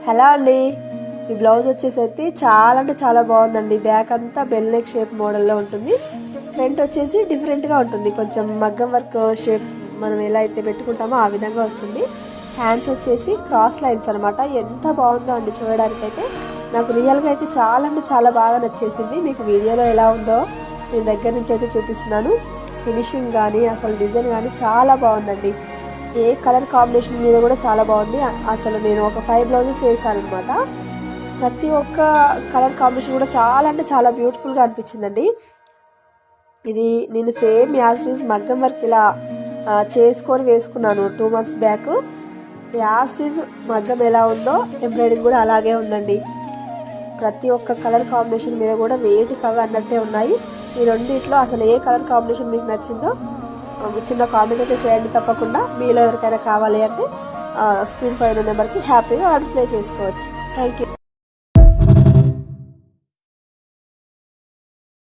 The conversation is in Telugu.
హలో అండి, ఈ బ్లౌజ్ వచ్చేసి అయితే చాలా అంటే చాలా బాగుందండి. బ్యాక్ అంతా బెల్ నెక్ షేప్ మోడల్లో ఉంటుంది. ఫ్రంట్ వచ్చేసి డిఫరెంట్గా ఉంటుంది, కొంచెం మగ్గం వర్క్ షేప్ మనం ఎలా అయితే పెట్టుకుంటామో ఆ విధంగా వస్తుంది. హ్యాండ్స్ వచ్చేసి క్రాస్ లైన్స్ అనమాట. ఎంత బాగుందో అండి చూడడానికైతే. నాకు రియల్గా అయితే చాలా అంటే చాలా బాగా నచ్చేసింది. మీకు వీడియోలో ఎలా ఉందో నేను దగ్గర నుంచి అయితే చూపిస్తున్నాను. ఫినిషింగ్ కానీ అసలు డిజైన్ కానీ చాలా బాగుందండి. ఏ కలర్ కాంబినేషన్ మీద కూడా చాలా బాగుంది. అసలు నేను ఒక 5 బ్లౌజెస్ వేసాను అనమాట. ప్రతి ఒక్క కలర్ కాంబినేషన్ కూడా చాలా అంటే చాలా బ్యూటిఫుల్గా అనిపించిందండి. ఇది నేను సేమ్ యాస్టీజ్ మగ్గం వర్క్ ఇలా చేసుకొని వేసుకున్నాను 2 months బ్యాక్. యాస్టీజ్ మగ్గం ఎలా ఉందో ఎంబ్రాయిడింగ్ కూడా అలాగే ఉందండి. ప్రతి ఒక్క కలర్ కాంబినేషన్ మీద కూడా వేటి కవి అన్నట్టే ఉన్నాయి. ఈ రెండిట్లో అసలు ఏ కలర్ కాంబినేషన్ మీకు నచ్చిందో చిన్న కామెంట్ అయితే చేయండి తప్పకుండా. మీలో ఎవరికైనా కావాలి అంటే స్క్రీన్ పైన నెంబర్కి హ్యాపీగా ఆర్డర్ ప్లే చేసుకోవచ్చు. Thank you.